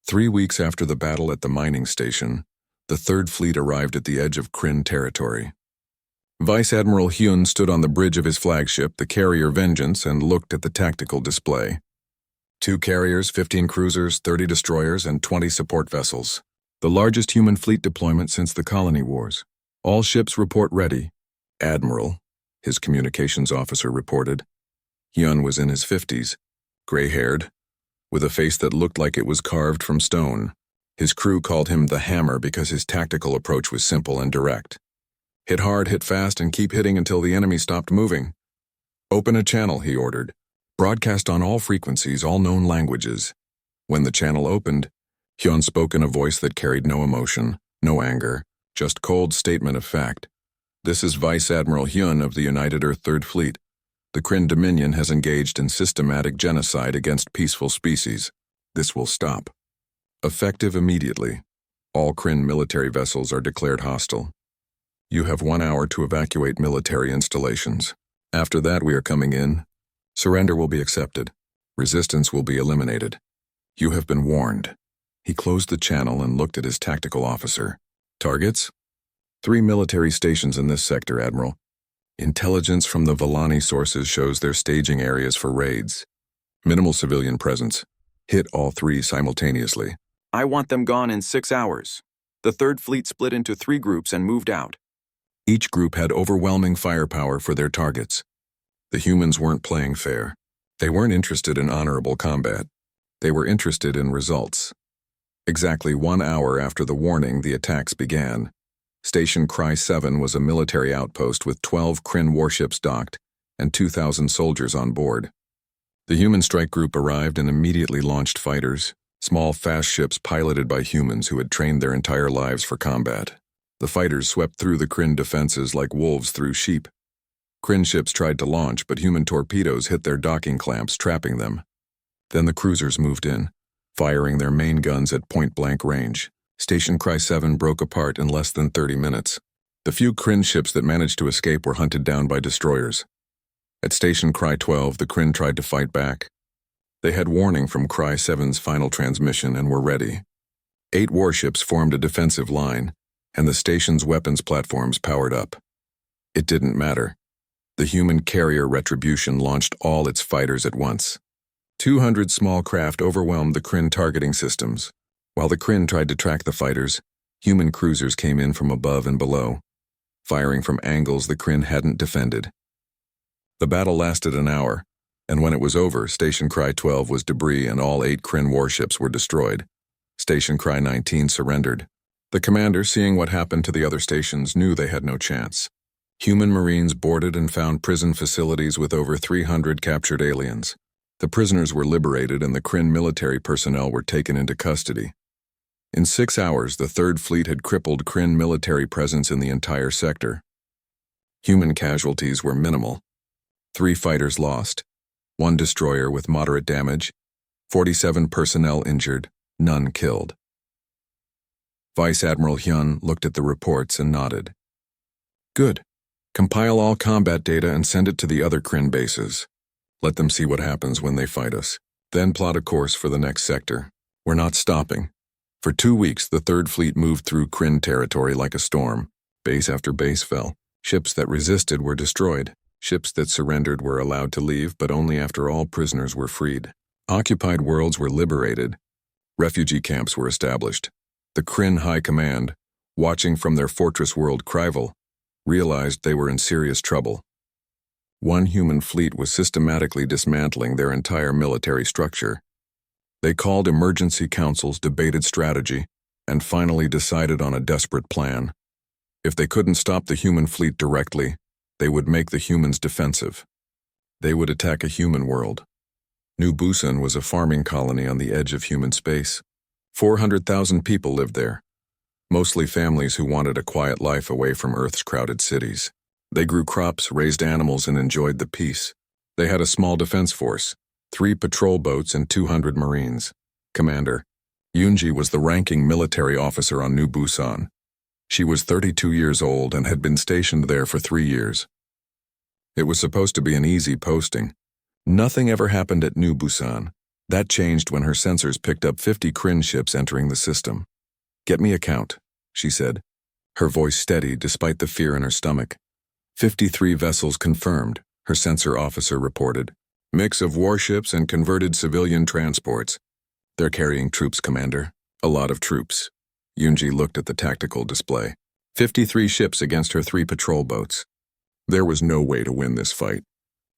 3 weeks after the battle at the mining station, the Third Fleet arrived at the edge of Kryn territory. Vice Admiral Hyun stood on the bridge of his flagship, the carrier Vengeance, and looked at the tactical display. 2 carriers, 15 cruisers, 30 destroyers, and 20 support vessels. The largest human fleet deployment since the Colony Wars. All ships report ready. Admiral, his communications officer reported. Hyun was in his 50s, gray-haired, with a face that looked like it was carved from stone. His crew called him the Hammer because his tactical approach was simple and direct. Hit hard, hit fast, and keep hitting until the enemy stopped moving. Open a channel, he ordered. Broadcast on all frequencies, all known languages. When the channel opened, Hyun spoke in a voice that carried no emotion, no anger, just cold statement of fact. This is Vice Admiral Hyun of the United Earth Third Fleet. The Kryn Dominion has engaged in systematic genocide against peaceful species. This will stop. Effective immediately. All Kryn military vessels are declared hostile. You have 1 hour to evacuate military installations. After that, we are coming in. Surrender will be accepted. Resistance will be eliminated. You have been warned. He closed the channel and looked at his tactical officer. Targets? 3 military stations in this sector, Admiral. Intelligence from the Villani sources shows their staging areas for raids. Minimal civilian presence. Hit all 3 simultaneously. I want them gone in 6 hours. The Third Fleet split into 3 groups and moved out. Each group had overwhelming firepower for their targets. The humans weren't playing fair. They weren't interested in honorable combat. They were interested in results. Exactly 1 hour after the warning, the attacks began. Station Cry 7 was a military outpost with 12 Kryn warships docked and 2,000 soldiers on board. The human strike group arrived and immediately launched fighters, small fast ships piloted by humans who had trained their entire lives for combat. The fighters swept through the Kryn defenses like wolves through sheep. Kryn ships tried to launch, but human torpedoes hit their docking clamps, trapping them. Then the cruisers moved in, firing their main guns at point-blank range. Station Cry 7 broke apart in less than 30 minutes. The few Kryn ships that managed to escape were hunted down by destroyers. At Station Cry 12, the Kryn tried to fight back. They had warning from Cry 7's final transmission and were ready. 8 warships formed a defensive line, and the station's weapons platforms powered up. It didn't matter. The human carrier Retribution launched all its fighters at once. 200 small craft overwhelmed the Kryn targeting systems. While the Kryn tried to track the fighters, human cruisers came in from above and below, firing from angles the Kryn hadn't defended. The battle lasted an hour, and when it was over, Station Cry 12 was debris and all 8 Kryn warships were destroyed. Station Cry 19 surrendered. The commander, seeing what happened to the other stations, knew they had no chance. Human Marines boarded and found prison facilities with over 300 captured aliens. The prisoners were liberated and the Kryn military personnel were taken into custody. In 6 hours, the Third Fleet had crippled Kryn military presence in the entire sector. Human casualties were minimal. 3 fighters lost, 1 destroyer with moderate damage, 47 personnel injured, none killed. Vice Admiral Hyun looked at the reports and nodded. Good. Compile all combat data and send it to the other Kryn bases. Let them see what happens when they fight us. Then plot a course for the next sector. We're not stopping. For 2 weeks, the Third Fleet moved through Kryn territory like a storm. Base after base fell. Ships that resisted were destroyed. Ships that surrendered were allowed to leave, but only after all prisoners were freed. Occupied worlds were liberated. Refugee camps were established. The Kryn High Command, watching from their fortress world Kryval, realized they were in serious trouble. 1 human fleet was systematically dismantling their entire military structure. They called emergency councils, debated strategy, and finally decided on a desperate plan. If they couldn't stop the human fleet directly, they would make the humans defensive. They would attack a human world. New Busan was a farming colony on the edge of human space. 400,000 people lived there, mostly families who wanted a quiet life away from Earth's crowded cities. They grew crops, raised animals, and enjoyed the peace. They had a small defense force, 3 patrol boats and 200 Marines. Commander Yoonji was the ranking military officer on New Busan. She was 32 years old and had been stationed there for 3 years. It was supposed to be an easy posting. Nothing ever happened at New Busan. That changed when her sensors picked up 50 Kryn ships entering the system. "Get me a count," she said, her voice steady despite the fear in her stomach. 53 vessels confirmed, her sensor officer reported. "Mix of warships and converted civilian transports. They're carrying troops, Commander. A lot of troops." Yunji looked at the tactical display. 53 ships against her 3 patrol boats. There was no way to win this fight.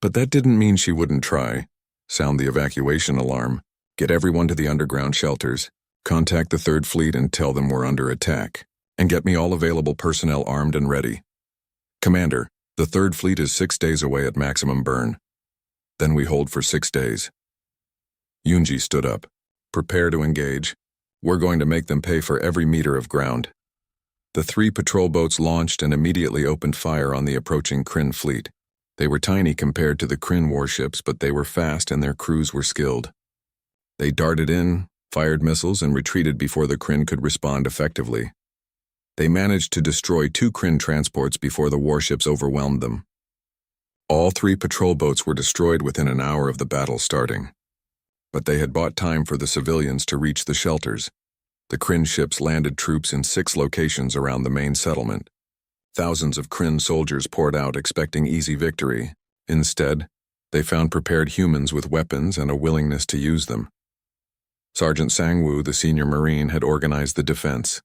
But that didn't mean she wouldn't try. Sound the evacuation alarm. Get everyone to the underground shelters. Contact the 3rd Fleet and tell them we're under attack. And get me all available personnel armed and ready. Commander, the 3rd Fleet is 6 days away at maximum burn. Then we hold for 6 days. Yunji stood up. Prepare to engage. We're going to make them pay for every meter of ground. The 3 patrol boats launched and immediately opened fire on the approaching Kryn fleet. They were tiny compared to the Kryn warships, but they were fast and their crews were skilled. They darted in, fired missiles, and retreated before the Kryn could respond effectively. They managed to destroy 2 Kryn transports before the warships overwhelmed them. All 3 patrol boats were destroyed within an hour of the battle starting. But they had bought time for the civilians to reach the shelters. The Kryn ships landed troops in 6 locations around the main settlement. Thousands of Kryn soldiers poured out expecting easy victory. Instead, they found prepared humans with weapons and a willingness to use them. Sergeant Sangwoo, the senior Marine, had organized the defense.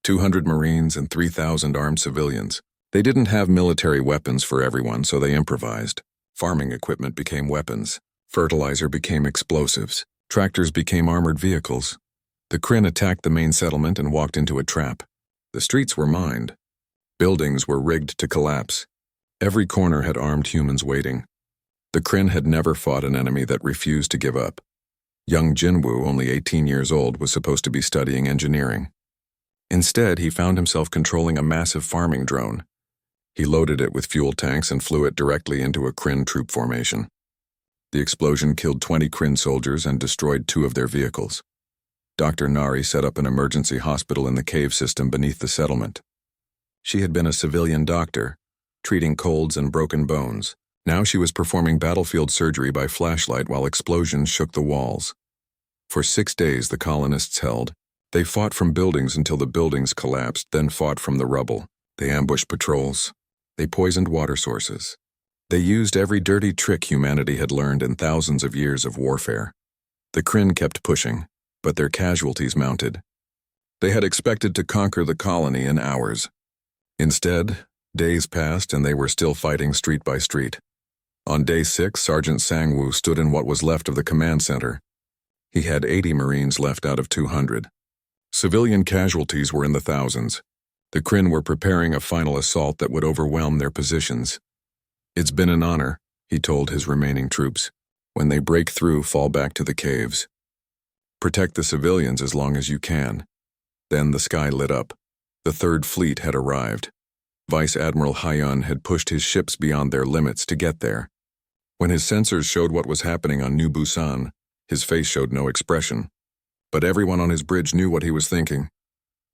200 Marines and 3,000 armed civilians. They didn't have military weapons for everyone, so they improvised. Farming equipment became weapons. Fertilizer became explosives. Tractors became armored vehicles. The Kryn attacked the main settlement and walked into a trap. The streets were mined. Buildings were rigged to collapse. Every corner had armed humans waiting. The Kryn had never fought an enemy that refused to give up. Young Jinwoo, only 18 years old, was supposed to be studying engineering. Instead, he found himself controlling a massive farming drone. He loaded it with fuel tanks and flew it directly into a Kryn troop formation. The explosion killed 20 Kryn soldiers and destroyed 2 of their vehicles. Dr. Nari set up an emergency hospital in the cave system beneath the settlement. She had been a civilian doctor, treating colds and broken bones. Now she was performing battlefield surgery by flashlight while explosions shook the walls. For 6 days the colonists held. They fought from buildings until the buildings collapsed, then fought from the rubble. They ambushed patrols. They poisoned water sources. They used every dirty trick humanity had learned in thousands of years of warfare. The Kryn kept pushing, but their casualties mounted. They had expected to conquer the colony in hours. Instead, days passed and they were still fighting street by street. On day 6, Sergeant Sangwoo stood in what was left of the command center. He had 80 Marines left out of 200. Civilian casualties were in the thousands. The Kryn were preparing a final assault that would overwhelm their positions. "It's been an honor," he told his remaining troops. "When they break through, fall back to the caves. Protect the civilians as long as you can." Then the sky lit up. The 3rd Fleet had arrived. Vice Admiral Hyun had pushed his ships beyond their limits to get there. When his sensors showed what was happening on New Busan, his face showed no expression. But everyone on his bridge knew what he was thinking.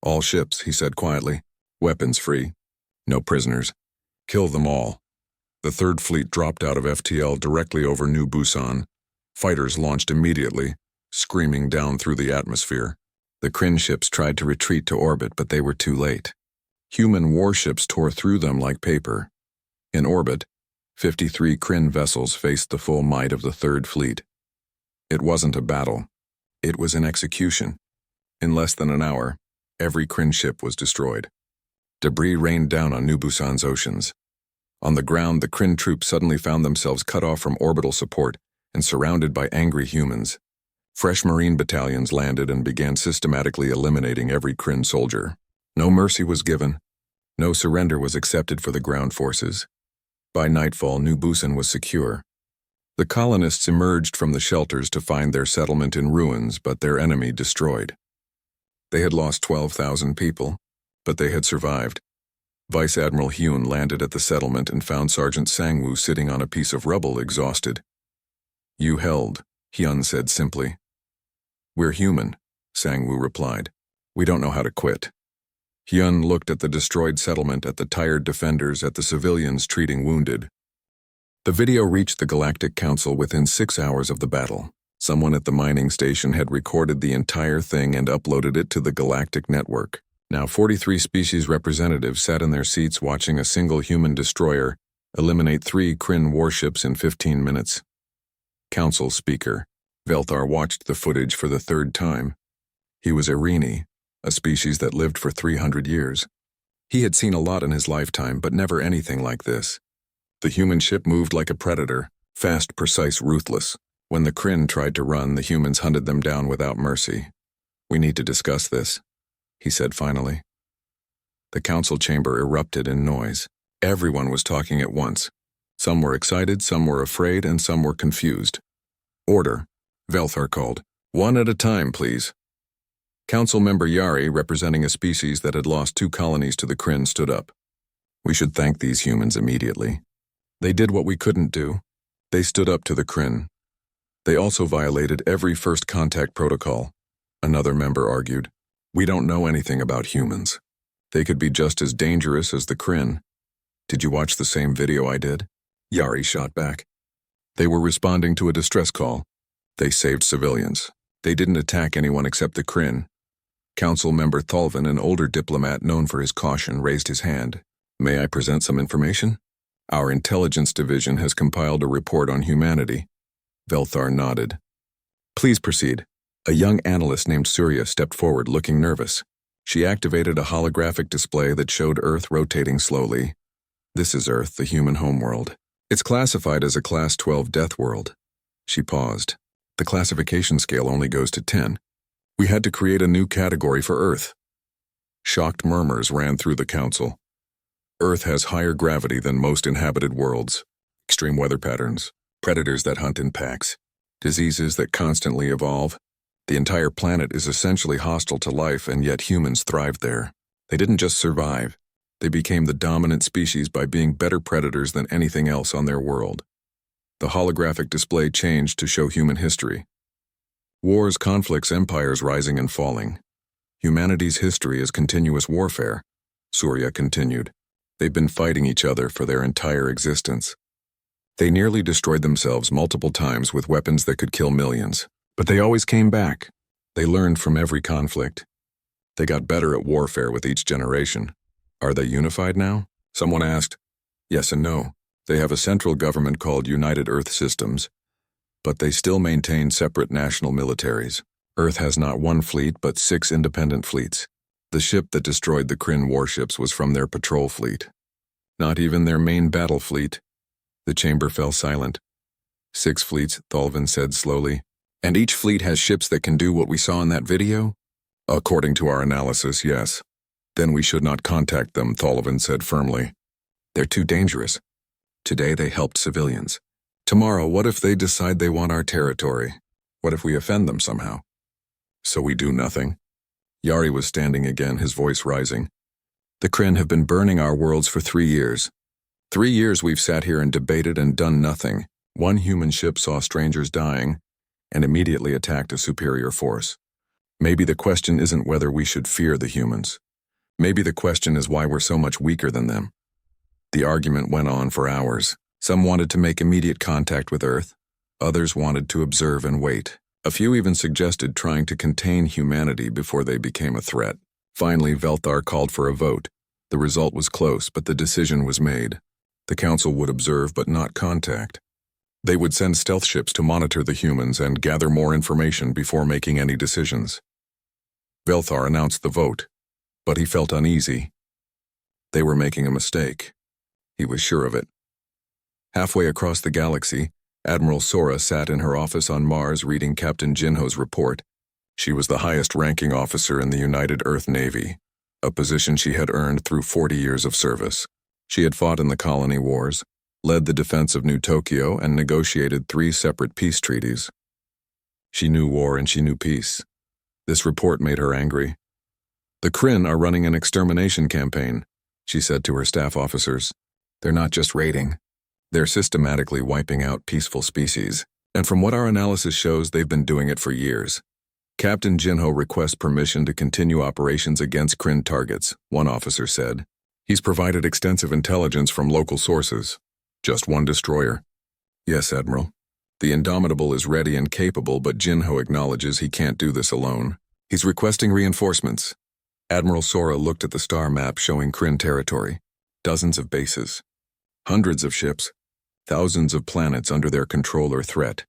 "All ships," he said quietly. "Weapons free. No prisoners. Kill them all." The 3rd Fleet dropped out of FTL directly over New Busan. Fighters launched immediately, screaming down through the atmosphere. The Kryn ships tried to retreat to orbit, but they were too late. Human warships tore through them like paper. In orbit, 53 Kryn vessels faced the full might of the 3rd Fleet. It wasn't a battle. It was an execution. In less than an hour, every Kryn ship was destroyed. Debris rained down on New Busan's oceans. On the ground, the Kryn troops suddenly found themselves cut off from orbital support and surrounded by angry humans. Fresh Marine battalions landed and began systematically eliminating every Kryn soldier. No mercy was given. No surrender was accepted for the ground forces. By nightfall, New Busan was secure. The colonists emerged from the shelters to find their settlement in ruins, but their enemy destroyed. They had lost 12,000 people, but they had survived. Vice Admiral Hyun landed at the settlement and found Sergeant Sangwoo sitting on a piece of rubble, exhausted. "You held," Hyun said simply. "We're human," Sangwoo replied. "We don't know how to quit." Hyun looked at the destroyed settlement, at the tired defenders, at the civilians treating wounded. The video reached the Galactic Council within 6 hours of the battle. Someone at the mining station had recorded the entire thing and uploaded it to the Galactic network. Now 43 species representatives sat in their seats watching a single human destroyer eliminate 3 Kryn warships in 15 minutes. Council speaker. Velthar watched the footage for the 3rd time. He was Irini, a species that lived for 300 years. He had seen a lot in his lifetime, but never anything like this. The human ship moved like a predator, fast, precise, ruthless. When the Kryn tried to run, the humans hunted them down without mercy. "We need to discuss this," he said finally. The council chamber erupted in noise. Everyone was talking at once. Some were excited, some were afraid, and some were confused. "Order," Velthar called. "One at a time, please." Council member Yari, representing a species that had lost 2 colonies to the Kryn, stood up. "We should thank these humans immediately. They did what we couldn't do. They stood up to the Kryn. They also violated every first contact protocol," another member argued. "We don't know anything about humans. They could be just as dangerous as the Kryn." "Did you watch the same video I did?" Yari shot back. "They were responding to a distress call. They saved civilians. They didn't attack anyone except the Kryn." Council member Thalvin, an older diplomat known for his caution, raised his hand. "May I present some information? Our intelligence division has compiled a report on humanity." Velthar nodded. "Please proceed." A young analyst named Surya stepped forward, looking nervous. She activated a holographic display that showed Earth rotating slowly. "This is Earth, the human homeworld. It's classified as a Class 12 death world." She paused. "The classification scale only goes to 10. We had to create a new category for Earth." Shocked murmurs ran through the council. "Earth has higher gravity than most inhabited worlds, extreme weather patterns, predators that hunt in packs, diseases that constantly evolve. The entire planet is essentially hostile to life, and yet humans thrived there. They didn't just survive. They became the dominant species by being better predators than anything else on their world." The holographic display changed to show human history. Wars, conflicts, empires rising and falling. Humanity's history is continuous warfare, Surya continued. They've been fighting each other for their entire existence. They nearly destroyed themselves multiple times with weapons that could kill millions. But they always came back. They learned from every conflict. They got better at warfare with each generation. "Are they unified now?" someone asked. "Yes and no. They have a central government called United Earth Systems, but they still maintain separate national militaries. Earth has not 1 fleet, but 6 independent fleets. The ship that destroyed the Kryn warships was from their patrol fleet. Not even their main battle fleet." The chamber fell silent. 6 fleets, Thalvin said slowly. "And each fleet has ships that can do what we saw in that video?" "According to our analysis, yes." "Then we should not contact them," Thalvin said firmly. "They're too dangerous. Today they helped civilians. Tomorrow, what if they decide they want our territory? What if we offend them somehow?" "So we do nothing?" Yari was standing again, his voice rising. "The Kryn have been burning our worlds for 3 years. 3 years we've sat here and debated and done nothing. One human ship saw strangers dying and immediately attacked a superior force. Maybe the question isn't whether we should fear the humans. Maybe the question is why we're so much weaker than them." The argument went on for hours. Some wanted to make immediate contact with Earth. Others wanted to observe and wait. A few even suggested trying to contain humanity before they became a threat. Finally, Velthar called for a vote. The result was close, but the decision was made. The council would observe but not contact. They would send stealth ships to monitor the humans and gather more information before making any decisions. Velthar announced the vote, but he felt uneasy. They were making a mistake. He was sure of it. Halfway across the galaxy, Admiral Sora sat in her office on Mars reading Captain Jinho's report. She was the highest-ranking officer in the United Earth Navy, a position she had earned through 40 years of service. She had fought in the colony wars, led the defense of New Tokyo, and negotiated 3 separate peace treaties. She knew war and she knew peace. This report made her angry. "The Kryn are running an extermination campaign," she said to her staff officers. "They're not just raiding. They're systematically wiping out peaceful species. And from what our analysis shows, they've been doing it for years." "Captain Jinho requests permission to continue operations against Kryn targets," one officer said. "He's provided extensive intelligence from local sources. Just 1 destroyer." "Yes, Admiral." The Indomitable is ready and capable, but Jinho acknowledges he can't do this alone. He's requesting reinforcements. Admiral Sora looked at the star map showing Kryn territory. Dozens of bases. Hundreds of ships. Thousands of planets under their control or threat.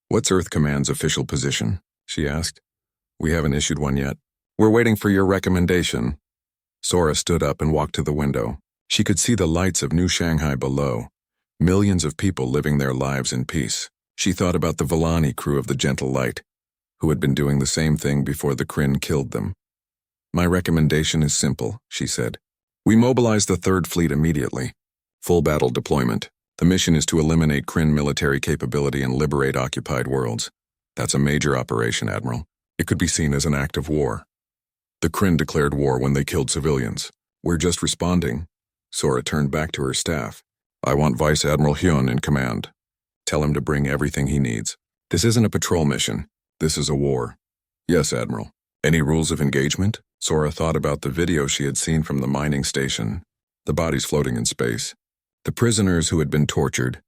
What's Earth Command's official position? She asked. We haven't issued one yet. We're waiting for your recommendation. Sora stood up and walked to the window. She could see the lights of New Shanghai below. Millions of people living their lives in peace. She thought about the Villani crew of the Gentle Light, who had been doing the same thing before the Kryn killed them. My recommendation is simple, she said. We mobilize the Third Fleet immediately. Full battle deployment. The mission is to eliminate Kryn military capability and liberate occupied worlds. That's a major operation, Admiral. It could be seen as an act of war. The Kryn declared war when they killed civilians. We're just responding. Sora turned back to her staff. I want Vice Admiral Hyun in command. Tell him to bring everything he needs. This isn't a patrol mission. This is a war. Yes, Admiral. Any rules of engagement? Sora thought about the video she had seen from the mining station. The bodies floating in space. The prisoners who had been tortured.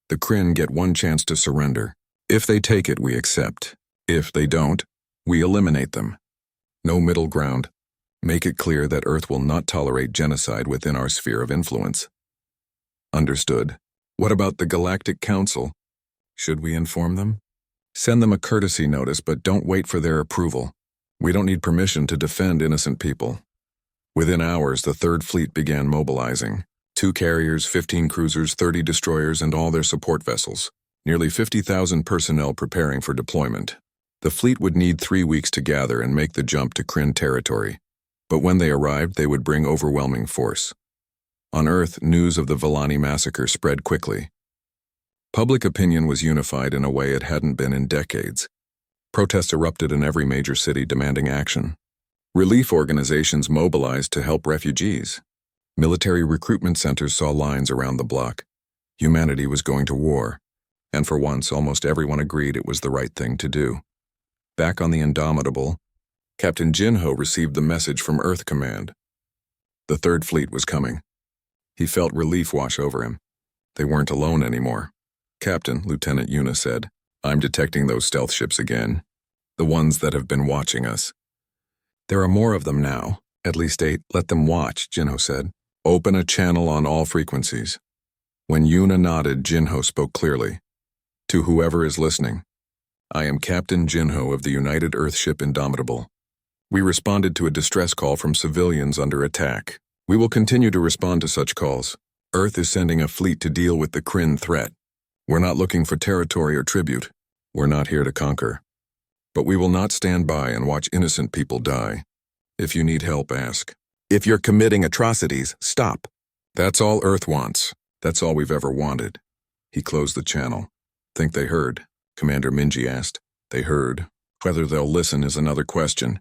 The Kryn get one chance to surrender. If they take it, we accept. If they don't, we eliminate them. No middle ground. Make it clear that Earth will not tolerate genocide within our sphere of influence. Understood. What about the Galactic Council? Should we inform them? Send them a courtesy notice, but don't wait for their approval. We don't need permission to defend innocent people. Within hours, the Third Fleet began mobilizing. 2 carriers, 15 cruisers, 30 destroyers, and all their support vessels. Nearly 50,000 personnel preparing for deployment. The fleet would need 3 weeks to gather and make the jump to Kryn territory. But when they arrived, they would bring overwhelming force. On Earth, news of the Villani massacre spread quickly. Public opinion was unified in a way it hadn't been in decades. Protests erupted in every major city demanding action. Relief organizations mobilized to help refugees. Military recruitment centers saw lines around the block. Humanity was going to war, and for once almost everyone agreed it was the right thing to do. Back on the Indomitable, Captain Jinho received the message from Earth Command. The Third Fleet was coming. He felt relief wash over him. They weren't alone anymore. Captain, Lieutenant Yuna said, I'm detecting those stealth ships again. The ones that have been watching us. There are more of them now. At least 8. Let them watch, Jinho said. Open a channel on all frequencies. When Yuna nodded, Jinho spoke clearly. To whoever is listening. I am Captain Jinho of the United Earthship Indomitable. We responded to a distress call from civilians under attack. We will continue to respond to such calls. Earth is sending a fleet to deal with the Kryn threat. We're not looking for territory or tribute. We're not here to conquer. But we will not stand by and watch innocent people die. If you need help, ask. If you're committing atrocities, stop. That's all Earth wants. That's all we've ever wanted. He closed the channel. Think they heard? Commander Minji asked. They heard. Whether they'll listen is another question.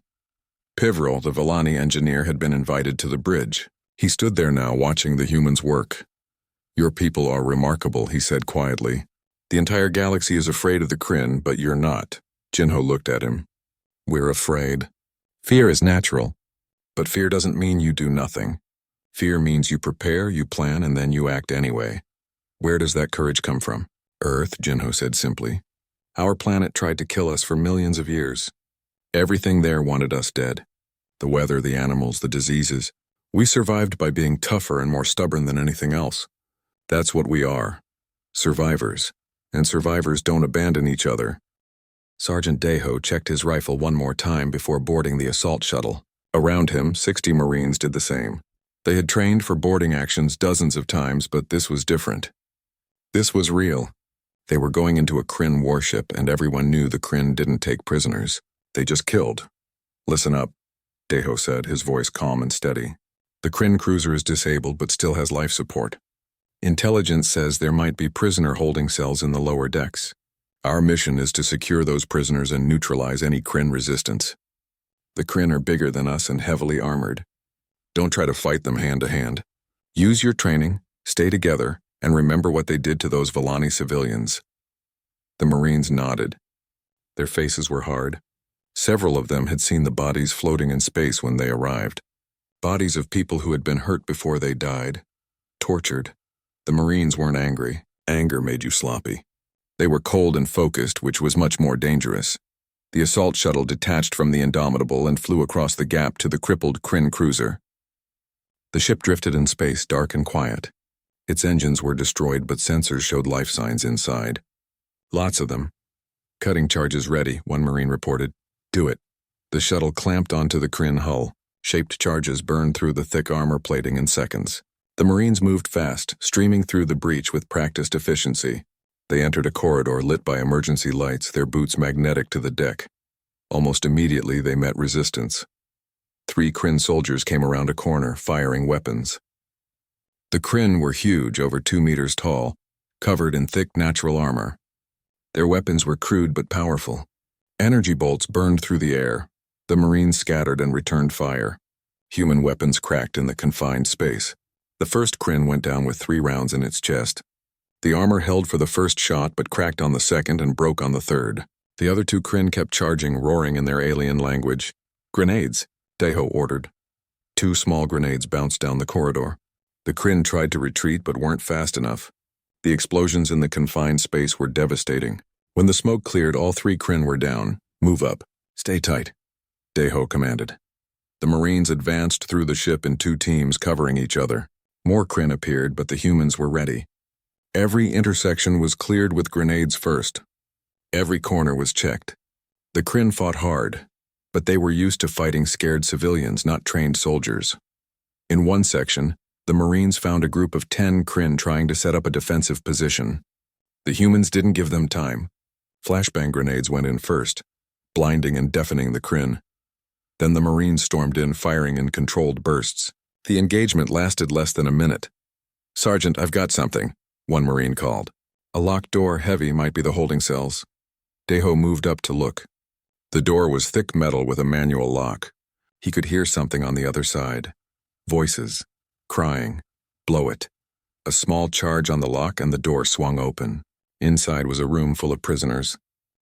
Pivril, the Villani engineer, had been invited to the bridge. He stood there now watching the humans work. Your people are remarkable, he said quietly. The entire galaxy is afraid of the Kryn, but you're not. Jinho looked at him. We're afraid. Fear is natural. But fear doesn't mean you do nothing. Fear means you prepare, you plan, and then you act anyway. Where does that courage come from? Earth, Jinho said simply. Our planet tried to kill us for millions of years. Everything there wanted us dead. The weather, the animals, the diseases. We survived by being tougher and more stubborn than anything else. That's what we are. Survivors. And survivors don't abandon each other. Sergeant Deho checked his rifle one more time before boarding the assault shuttle. Around him, 60 Marines did the same. They had trained for boarding actions dozens of times, but this was different. This was real. They were going into a Kryn warship, and everyone knew the Kryn didn't take prisoners. They just killed. Listen up, Deho said, his voice calm and steady. The Kryn cruiser is disabled but still has life support. Intelligence says there might be prisoner holding cells in the lower decks. Our mission is to secure those prisoners and neutralize any Kryn resistance. The Kryn are bigger than us and heavily armored. Don't try to fight them hand to hand. Use your training, stay together, and remember what they did to those Villani civilians. The Marines nodded. Their faces were hard. Several of them had seen the bodies floating in space when they arrived. Bodies of people who had been hurt before they died. Tortured. The Marines weren't angry. Anger made you sloppy. They were cold and focused, which was much more dangerous. The assault shuttle detached from the Indomitable and flew across the gap to the crippled Kryn cruiser. The ship drifted in space, dark and quiet. Its engines were destroyed, but sensors showed life signs inside. Lots of them. Cutting charges ready, one Marine reported. Do it. The shuttle clamped onto the Kryn hull. Shaped charges burned through the thick armor plating in seconds. The Marines moved fast, streaming through the breach with practiced efficiency. They entered a corridor lit by emergency lights, their boots magnetic to the deck. Almost immediately, they met resistance. 3 Kryn soldiers came around a corner, firing weapons. The Kryn were huge, over 2 meters tall, covered in thick natural armor. Their weapons were crude but powerful. Energy bolts burned through the air. The Marines scattered and returned fire. Human weapons cracked in the confined space. The first Kryn went down with 3 rounds in its chest. The armor held for the first shot but cracked on the second and broke on the third. The other 2 Kryn kept charging, roaring in their alien language. Grenades, Deho ordered. 2 small grenades bounced down the corridor. The Kryn tried to retreat but weren't fast enough. The explosions in the confined space were devastating. When the smoke cleared, all 3 Kryn were down. Move up. Stay tight, Deho commanded. The Marines advanced through the ship in 2 teams, covering each other. More Kryn appeared, but the humans were ready. Every intersection was cleared with grenades first. Every corner was checked. The Kryn fought hard, but they were used to fighting scared civilians, not trained soldiers. In one section, the Marines found a group of 10 Kryn trying to set up a defensive position. The humans didn't give them time. Flashbang grenades went in first, blinding and deafening the Kryn. Then the Marines stormed in, firing in controlled bursts. The engagement lasted less than a minute. "Sergeant, I've got something," one Marine called. A locked door, heavy, might be the holding cells. Deho moved up to look. The door was thick metal with a manual lock. He could hear something on the other side. Voices. Crying. Blow it. A small charge on the lock and the door swung open. Inside was a room full of prisoners.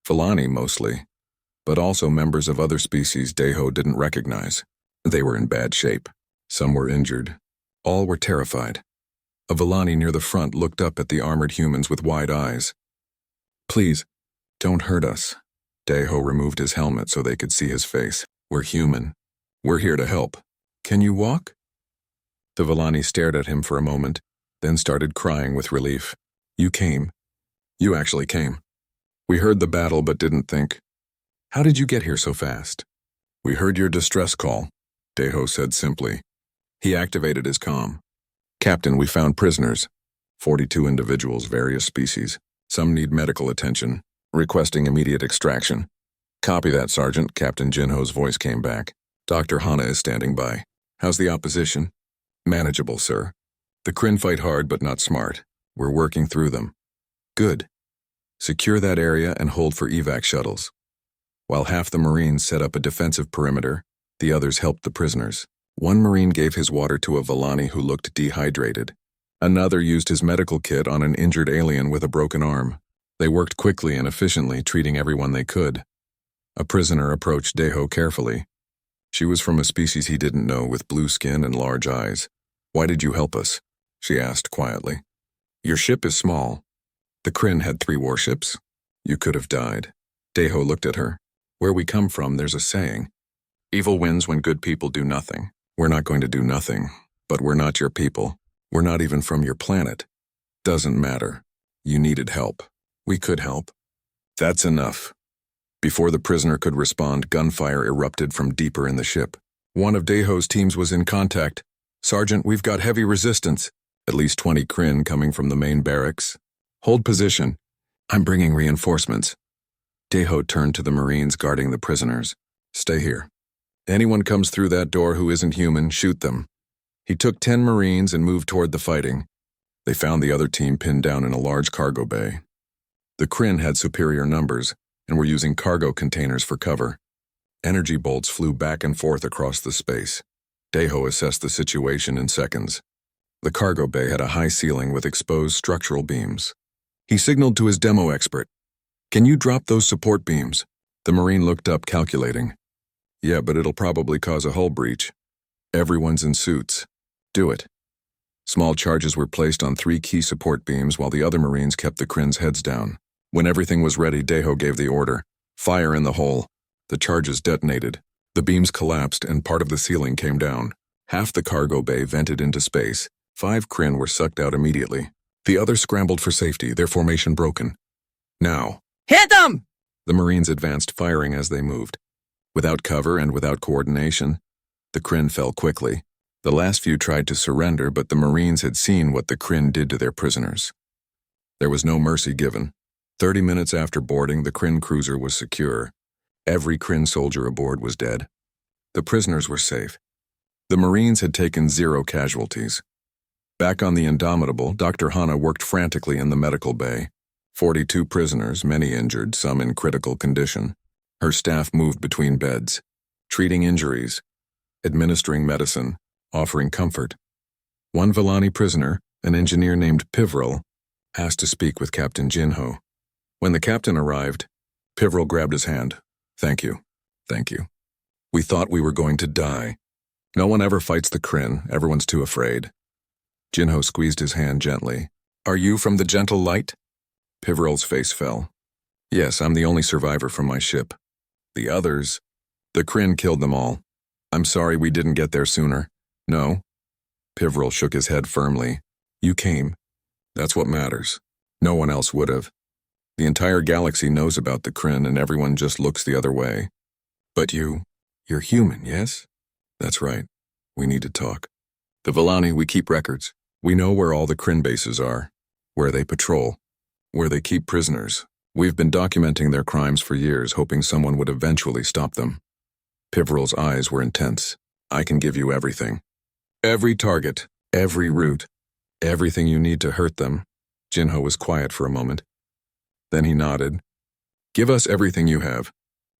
Villani mostly, but also members of other species Deho didn't recognize. They were in bad shape. Some were injured. All were terrified. A Villani near the front looked up at the armored humans with wide eyes. "Please, don't hurt us." Deho removed his helmet so they could see his face. "We're human. We're here to help. Can you walk?" The Villani stared at him for a moment, then started crying with relief. "You came. You actually came. We heard the battle but didn't think. How did you get here so fast?" "We heard your distress call," Deho said simply. He activated his comm. "Captain, we found prisoners. 42 individuals, various species. Some need medical attention, requesting immediate extraction." "Copy that, Sergeant," Captain Jinho's voice came back. "Dr. Hana is standing by. How's the opposition?" "Manageable, sir. The Kryn fight hard but not smart. We're working through them." "Good. Secure that area and hold for evac shuttles." While half the Marines set up a defensive perimeter, the others helped the prisoners. One Marine gave his water to a Villani who looked dehydrated. Another used his medical kit on an injured alien with a broken arm. They worked quickly and efficiently, treating everyone they could. A prisoner approached Deho carefully. She was from a species he didn't know, with blue skin and large eyes. "Why did you help us?" she asked quietly. "Your ship is small. The Kryn had 3 warships. You could have died." Deho looked at her. "Where we come from, there's a saying. Evil wins when good people do nothing. We're not going to do nothing, but we're not your people. We're not even from your planet. Doesn't matter. You needed help. We could help. That's enough." Before the prisoner could respond, gunfire erupted from deeper in the ship. One of Deho's teams was in contact. "Sergeant, we've got heavy resistance. At least 20 Kryn coming from the main barracks. Hold position. I'm bringing reinforcements." Deho turned to the Marines guarding the prisoners. "Stay here. Anyone comes through that door who isn't human, shoot them." He took 10 Marines and moved toward the fighting. They found the other team pinned down in a large cargo bay. The Kryn had superior numbers and were using cargo containers for cover. Energy bolts flew back and forth across the space. Deho assessed the situation in seconds. The cargo bay had a high ceiling with exposed structural beams. He signaled to his demo expert. "Can you drop those support beams?" The Marine looked up, calculating. "Yeah, but it'll probably cause a hull breach. Everyone's in suits. Do it." Small charges were placed on 3 key support beams while the other Marines kept the Kryn's heads down. When everything was ready, Deho gave the order. Fire in the hole. The charges detonated. The beams collapsed and part of the ceiling came down. Half the cargo bay vented into space. 5 Kryn were sucked out immediately. The others scrambled for safety, their formation broken. Now. Hit them! The Marines advanced, firing as they moved. Without cover and without coordination, the Kryn fell quickly. The last few tried to surrender, but the Marines had seen what the Kryn did to their prisoners. There was no mercy given. 30 minutes after boarding, the Kryn cruiser was secure. Every Kryn soldier aboard was dead. The prisoners were safe. The Marines had taken 0 casualties. Back on the Indomitable, Dr. Hanna worked frantically in the medical bay. 42 prisoners, many injured, some in critical condition. Her staff moved between beds, treating injuries, administering medicine, offering comfort. One Villani prisoner, an engineer named Pivril, asked to speak with Captain Jinho. When the captain arrived, Pivril grabbed his hand. Thank you. Thank you. We thought we were going to die. No one ever fights the Kryn. Everyone's too afraid. Jinho squeezed his hand gently. Are you from the Gentle Light? Pivril's face fell. Yes, I'm the only survivor from my ship. The others, the Kryn killed them all. I'm sorry we didn't get there sooner. No. Pivril shook his head firmly. You came. That's what matters. No one else would have. The entire galaxy knows about the Kryn and everyone just looks the other way. But you're human, yes? That's right. We need to talk. The Villani, we keep records. We know where all the Kryn bases are, where they patrol, where they keep prisoners. We've been documenting their crimes for years, hoping someone would eventually stop them. Pivril's eyes were intense. I can give you everything. Every target, every route, everything you need to hurt them. Jinho was quiet for a moment. Then he nodded. Give us everything you have.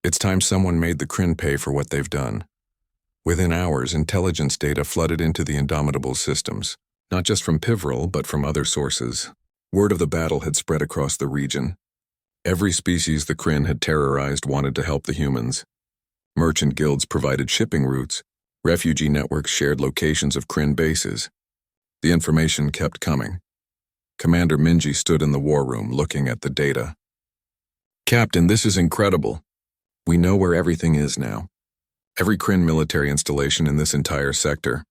It's time someone made the Kryn pay for what they've done. Within hours, intelligence data flooded into the Indomitable systems, not just from Pivril, but from other sources. Word of the battle had spread across the region. Every species the Kryn had terrorized wanted to help the humans. Merchant guilds provided shipping routes. Refugee networks shared locations of Kryn bases. The information kept coming. Commander Minji stood in the war room looking at the data. Captain, this is incredible. We know where everything is now. Every Kryn military installation in this entire sector.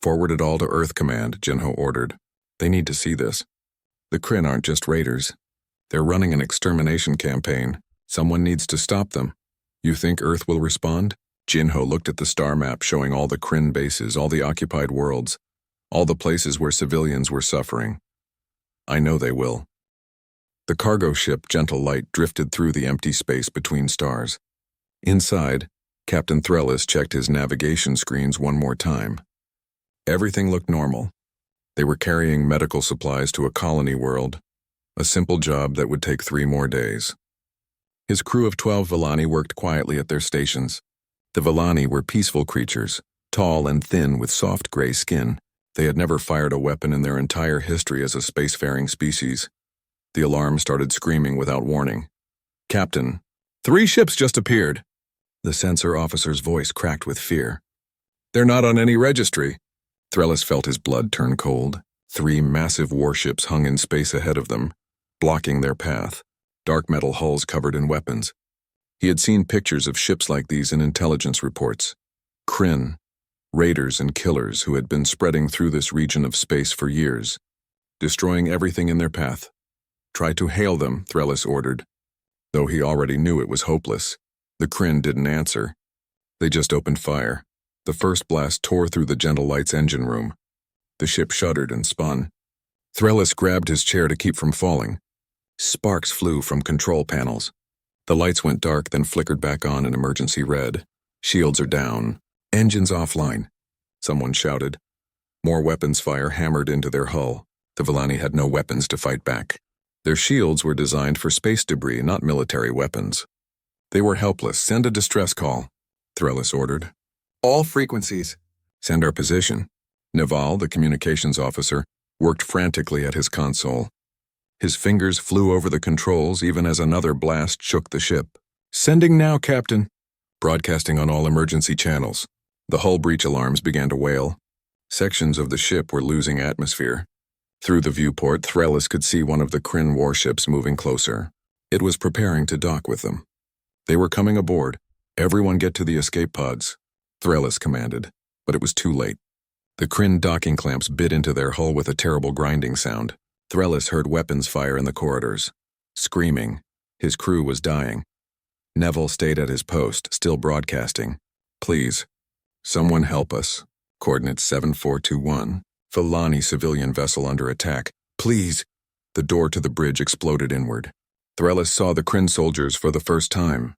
Forward it all to Earth Command, Jinho ordered. They need to see this. The Kryn aren't just raiders. They're running an extermination campaign. Someone needs to stop them. You think Earth will respond? Jinho looked at the star map showing all the Kryn bases, all the occupied worlds, all the places where civilians were suffering. I know they will. The cargo ship Gentle Light drifted through the empty space between stars. Inside, Captain Threllis checked his navigation screens one more time. Everything looked normal. They were carrying medical supplies to a colony world, a simple job that would take 3 more days. His crew of 12 Villani worked quietly at their stations. The Villani were peaceful creatures, tall and thin with soft gray skin. They had never fired a weapon in their entire history as a spacefaring species. The alarm started screaming without warning. Captain, 3 ships just appeared. The sensor officer's voice cracked with fear. They're not on any registry. Threllis felt his blood turn cold. 3 massive warships hung in space ahead of them, blocking their path, dark metal hulls covered in weapons. He had seen pictures of ships like these in intelligence reports. Kryn, raiders and killers who had been spreading through this region of space for years, destroying everything in their path. Try to hail them, Threllis ordered. Though he already knew it was hopeless, the Kryn didn't answer. They just opened fire. The first blast tore through the Gentle Light's engine room. The ship shuddered and spun. Threllis grabbed his chair to keep from falling. Sparks flew from control panels. The lights went dark, then flickered back on in emergency red. Shields are down. Engines offline. Someone shouted. More weapons fire hammered into their hull. The Villani had no weapons to fight back. Their shields were designed for space debris, not military weapons. They were helpless. Send a distress call, Threllis ordered. All frequencies. Send our position. Naval, the communications officer, worked frantically at his console. His fingers flew over the controls even as another blast shook the ship. Sending now, Captain. Broadcasting on all emergency channels. The hull breach alarms began to wail. Sections of the ship were losing atmosphere. Through the viewport, Threllis could see one of the Kryn warships moving closer. It was preparing to dock with them. They were coming aboard. Everyone get to the escape pods, Threllis commanded, but it was too late. The Kryn docking clamps bit into their hull with a terrible grinding sound. Threllis heard weapons fire in the corridors. Screaming. His crew was dying. Neville stayed at his post, still broadcasting. Please. Someone help us. Coordinates 7421. Filani civilian vessel under attack. Please. The door to the bridge exploded inward. Threllis saw the Kryn soldiers for the first time.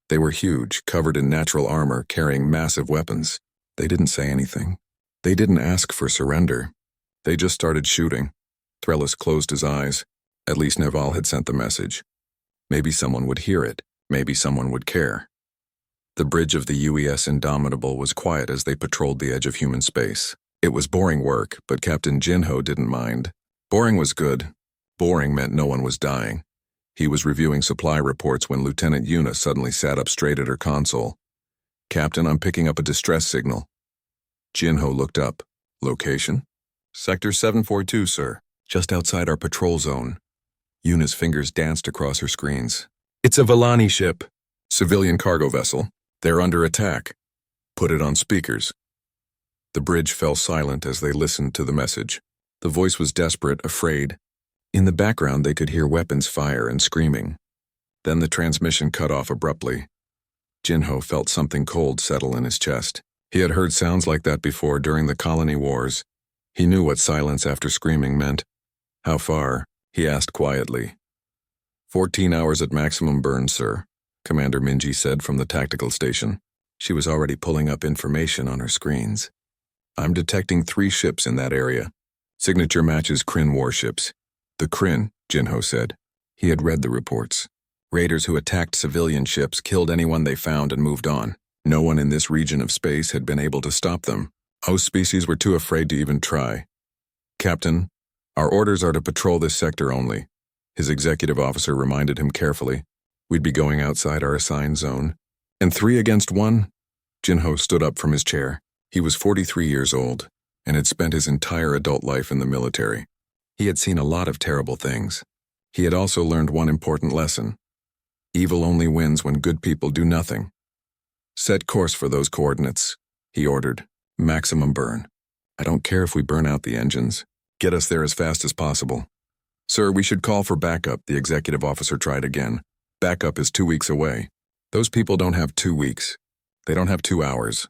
They were huge, covered in natural armor, carrying massive weapons. They didn't say anything. They didn't ask for surrender. They just started shooting. Threllis closed his eyes. At least Neval had sent the message. Maybe someone would hear it. Maybe someone would care. The bridge of the UES Indomitable was quiet as they patrolled the edge of human space. It was boring work, but Captain Jinho didn't mind. Boring was good. Boring meant no one was dying. He was reviewing supply reports when Lieutenant Yuna suddenly sat up straight at her console. Captain, I'm picking up a distress signal. Jinho looked up. Location? Sector 742, sir. Just outside our patrol zone. Yuna's fingers danced across her screens. It's a Villani ship. Civilian cargo vessel. They're under attack. Put it on speakers. The bridge fell silent as they listened to the message. The voice was desperate, afraid. In the background, they could hear weapons fire and screaming. Then the transmission cut off abruptly. Jinho felt something cold settle in his chest. He had heard sounds like that before during the colony wars. He knew what silence after screaming meant. How far? He asked quietly. 14 hours at maximum burn, sir, Commander Minji said from the tactical station. She was already pulling up information on her screens. I'm detecting 3 ships in that area. Signature matches Kryn warships. The Kryn, Jinho said. He had read the reports. Raiders who attacked civilian ships killed anyone they found and moved on. No one in this region of space had been able to stop them. Host species were too afraid to even try. Captain, our orders are to patrol this sector only. His executive officer reminded him carefully. We'd be going outside our assigned zone. And 3 against 1? Jinho stood up from his chair. He was 43 years old and had spent his entire adult life in the military. He had seen a lot of terrible things. He had also learned one important lesson. Evil only wins when good people do nothing. Set course for those coordinates, he ordered. Maximum burn. I don't care if we burn out the engines. Get us there as fast as possible. Sir, we should call for backup, the executive officer tried again. Backup is 2 weeks away. Those people don't have 2 weeks. They don't have 2 hours.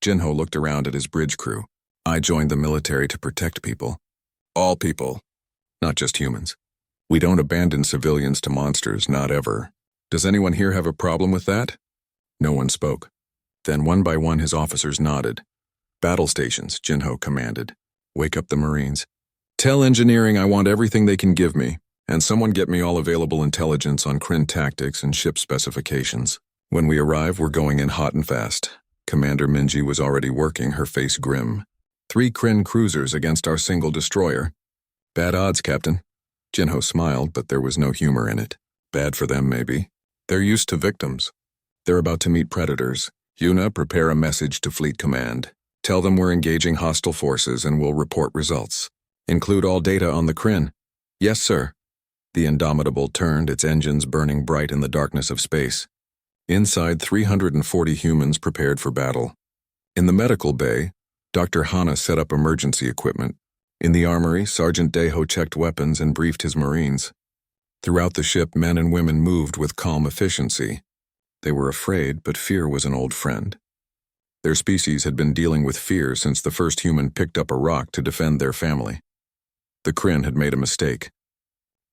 Jinho looked around at his bridge crew. I joined the military to protect people. All people, not just humans. We don't abandon civilians to monsters, not ever. Does anyone here have a problem with that? No one spoke. Then one by one his officers nodded. Battle stations, Jinho commanded. Wake up the Marines. Tell engineering I want everything they can give me, and someone get me all available intelligence on Kryn tactics and ship specifications. When we arrive, we're going in hot and fast. Commander Minji was already working, her face grim. 3 Kryn cruisers against our single destroyer. Bad odds, Captain. Jinho smiled, but there was no humor in it. Bad for them, maybe. They're used to victims. They're about to meet predators. Yuna, prepare a message to Fleet Command. Tell them we're engaging hostile forces and we'll report results. Include all data on the Kryn. Yes, sir. The Indomitable turned, its engines burning bright in the darkness of space. Inside, 340 humans prepared for battle. In the medical bay, Dr. Hana set up emergency equipment. In the armory, Sergeant Deho checked weapons and briefed his Marines. Throughout the ship, men and women moved with calm efficiency. They were afraid, but fear was an old friend. Their species had been dealing with fear since the first human picked up a rock to defend their family. The Kryn had made a mistake.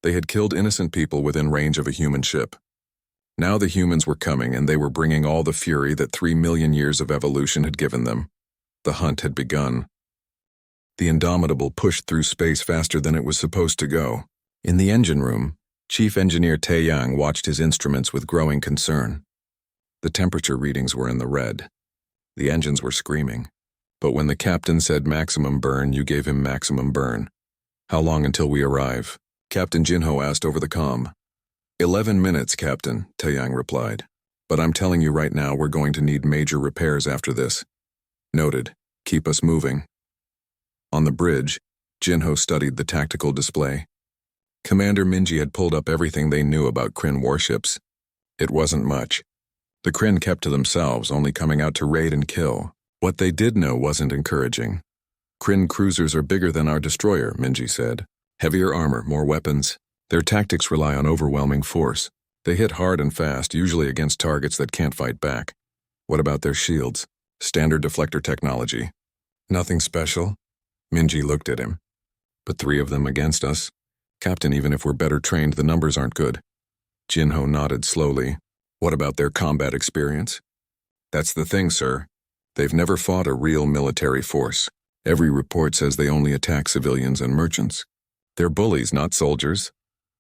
They had killed innocent people within range of a human ship. Now the humans were coming, and they were bringing all the fury that 3 million years of evolution had given them. The hunt had begun. The Indomitable pushed through space faster than it was supposed to go. In the engine room, Chief Engineer Taeyang watched his instruments with growing concern. The temperature readings were in the red. The engines were screaming. But when the captain said maximum burn, you gave him maximum burn. How long until we arrive? Captain Jinho asked over the comm. 11 minutes, Captain, Taeyang replied. But I'm telling you right now we're going to need major repairs after this. Noted. Keep us moving. On the bridge, Jinho studied the tactical display. Commander Minji had pulled up everything they knew about Kryn warships. It wasn't much. The Kryn kept to themselves, only coming out to raid and kill. What they did know wasn't encouraging. Kryn cruisers are bigger than our destroyer, Minji said. Heavier armor, more weapons. Their tactics rely on overwhelming force. They hit hard and fast, usually against targets that can't fight back. What about their shields? Standard deflector technology. Nothing special? Minji looked at him. But 3 of them against us. Captain, even if we're better trained, the numbers aren't good. Jinho nodded slowly. What about their combat experience? That's the thing, sir. They've never fought a real military force. Every report says they only attack civilians and merchants. They're bullies, not soldiers.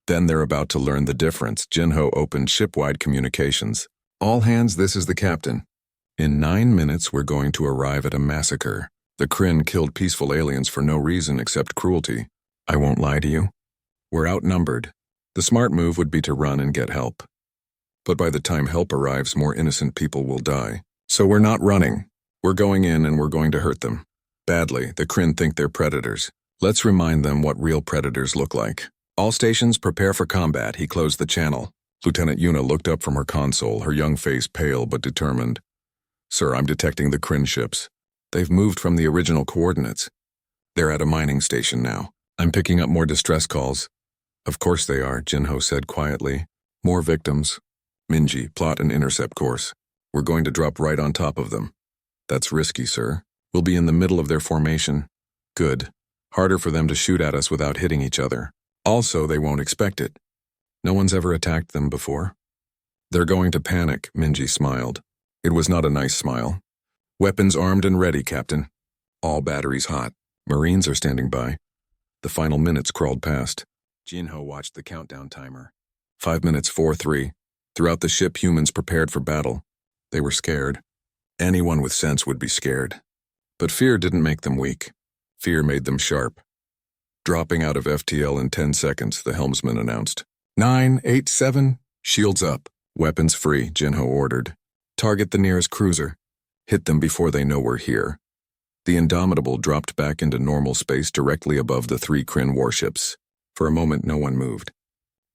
Then they're about to learn the difference. Jinho opened ship-wide communications. All hands, this is the captain. In 9 minutes, we're going to arrive at a massacre. The Kryn killed peaceful aliens for no reason except cruelty. I won't lie to you. We're outnumbered. The smart move would be to run and get help. But by the time help arrives, more innocent people will die. So we're not running. We're going in and we're going to hurt them. Badly, the Kryn think they're predators. Let's remind them what real predators look like. All stations prepare for combat. He closed the channel. Lieutenant Yuna looked up from her console, her young face pale but determined. Sir, I'm detecting the Kryn ships. They've moved from the original coordinates. They're at a mining station now. I'm picking up more distress calls. Of course they are, Jinho said quietly. More victims. Minji, plot an intercept course. We're going to drop right on top of them. That's risky, sir. We'll be in the middle of their formation. Good. Harder for them to shoot at us without hitting each other. Also, they won't expect it. No one's ever attacked them before. They're going to panic, Minji smiled. It was not a nice smile. Weapons armed and ready, Captain. All batteries hot. Marines are standing by. The final minutes crawled past. Jinho watched the countdown timer. 5 minutes, 4-3. Throughout the ship, humans prepared for battle. They were scared. Anyone with sense would be scared. But fear didn't make them weak. Fear made them sharp. Dropping out of FTL in 10 seconds, the helmsman announced. 9, 8, 7, shields up. Weapons free, Jinho ordered. Target the nearest cruiser. Hit them before they know we're here. The Indomitable dropped back into normal space directly above the 3 Kryn warships. For a moment, no one moved.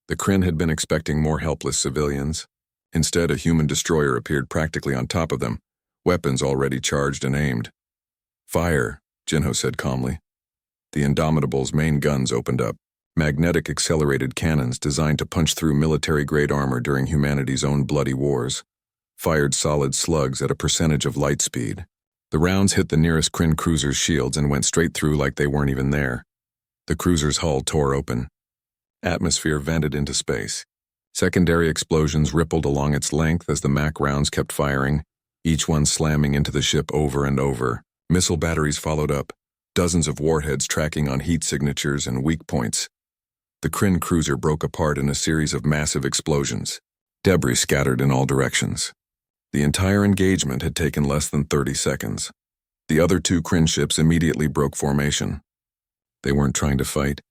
The Kryn had been expecting more helpless civilians. Instead, a human destroyer appeared practically on top of them, weapons already charged and aimed. Fire, Jinho said calmly. The Indomitable's main guns opened up, magnetic accelerated cannons designed to punch through military-grade armor during humanity's own bloody wars. Fired solid slugs at a percentage of light speed. The rounds hit the nearest Kryn cruiser's shields and went straight through like they weren't even there. The cruiser's hull tore open. Atmosphere vented into space. Secondary explosions rippled along its length as the MAC rounds kept firing, each one slamming into the ship over and over. Missile batteries followed up, dozens of warheads tracking on heat signatures and weak points. The Kryn cruiser broke apart in a series of massive explosions. Debris scattered in all directions. The entire engagement had taken less than 30 seconds. The other 2 Kryn ships immediately broke formation. They weren't trying to fight.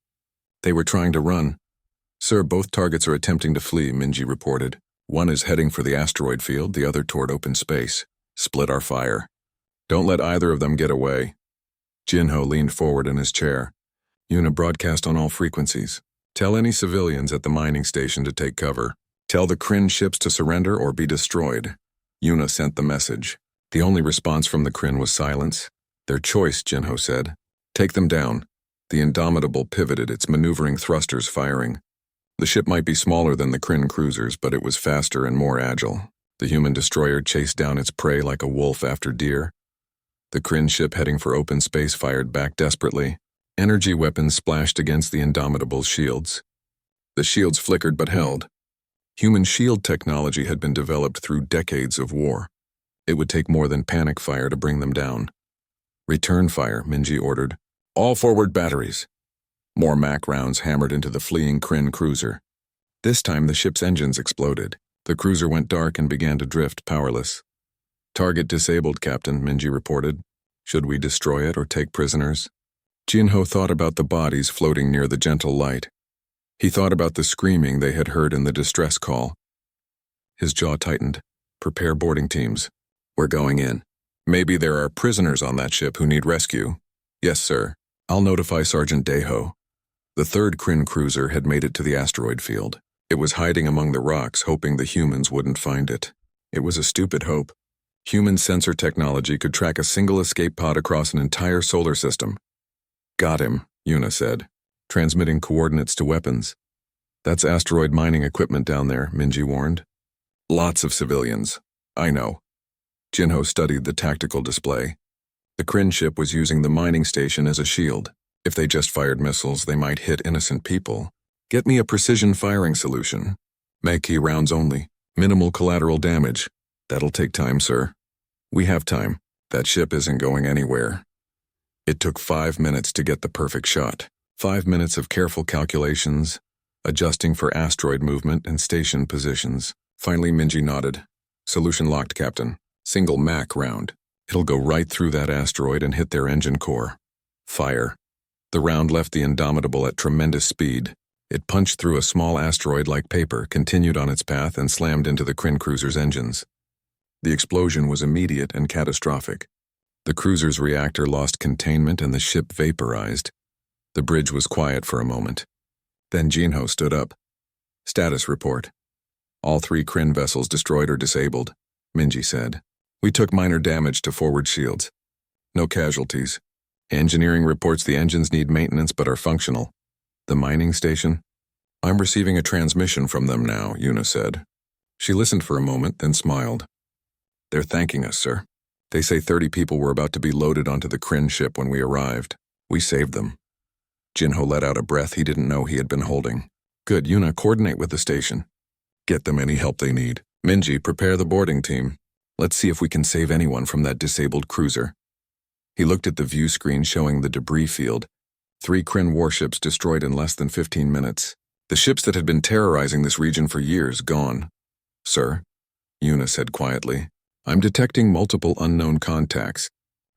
They were trying to run. Sir, both targets are attempting to flee, Minji reported. One is heading for the asteroid field, the other toward open space. Split our fire. Don't let either of them get away. Jinho leaned forward in his chair. Yuna, broadcast on all frequencies. Tell any civilians at the mining station to take cover. Tell the Kryn ships to surrender or be destroyed. Yuna sent the message. The only response from the Kryn was silence. Their choice, Jinho said. Take them down. The Indomitable pivoted, its maneuvering thrusters firing. The ship might be smaller than the Kryn cruisers, but it was faster and more agile. The human destroyer chased down its prey like a wolf after deer. The Kryn ship heading for open space fired back desperately. Energy weapons splashed against the Indomitable's shields. The shields flickered but held. Human shield technology had been developed through decades of war. It would take more than panic fire to bring them down. Return fire, Minji ordered. All forward batteries. More MAC rounds hammered into the fleeing Kryn cruiser. This time the ship's engines exploded. The cruiser went dark and began to drift, powerless. Target disabled, Captain, Minji reported. Should we destroy it or take prisoners? Jinho thought about the bodies floating near the gentle light. He thought about the screaming they had heard in the distress call. His jaw tightened. Prepare boarding teams. We're going in. Maybe there are prisoners on that ship who need rescue. Yes, sir. I'll notify Sergeant Deho. The third Kryn cruiser had made it to the asteroid field. It was hiding among the rocks, hoping the humans wouldn't find it. It was a stupid hope. Human sensor technology could track a single escape pod across an entire solar system. Got him, Yuna said, transmitting coordinates to weapons. That's asteroid mining equipment down there, Minji warned. Lots of civilians. I know. Jinho studied the tactical display. The Kryn ship was using the mining station as a shield. If they just fired missiles, they might hit innocent people. Get me a precision firing solution. Maquis rounds only. Minimal collateral damage. That'll take time, sir. We have time. That ship isn't going anywhere. It took 5 minutes to get the perfect shot. 5 minutes of careful calculations, adjusting for asteroid movement and station positions. Finally, Minji nodded. Solution locked, Captain. Single MAC round. It'll go right through that asteroid and hit their engine core. Fire. The round left the Indomitable at tremendous speed. It punched through a small asteroid like paper, continued on its path, and slammed into the Kryn cruiser's engines. The explosion was immediate and catastrophic. The cruiser's reactor lost containment and the ship vaporized. The bridge was quiet for a moment. Then Jinho stood up. Status report. All 3 Kryn vessels destroyed or disabled, Minji said. We took minor damage to forward shields. No casualties. Engineering reports the engines need maintenance but are functional. The mining station? I'm receiving a transmission from them now, Yuna said. She listened for a moment, then smiled. They're thanking us, sir. They say 30 people were about to be loaded onto the Kryn ship when we arrived. We saved them. Jinho let out a breath he didn't know he had been holding. Good, Yuna, coordinate with the station. Get them any help they need. Minji, prepare the boarding team. Let's see if we can save anyone from that disabled cruiser. He looked at the view screen showing the debris field. 3 Kryn warships destroyed in less than 15 minutes. The ships that had been terrorizing this region for years gone. Sir, Yuna said quietly, I'm detecting multiple unknown contacts.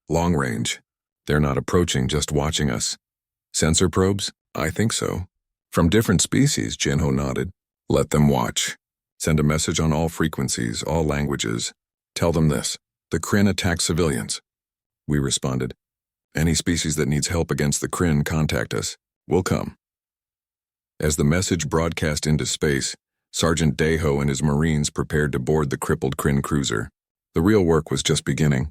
Long range. They're not approaching, just watching us. Sensor probes? I think so. From different species, Jinho nodded. Let them watch. Send a message on all frequencies, all languages. Tell them this. The Kryn attack civilians. We responded. Any species that needs help against the Kryn, contact us. We'll come. As the message broadcast into space, Sergeant Deho and his Marines prepared to board the crippled Kryn cruiser. The real work was just beginning.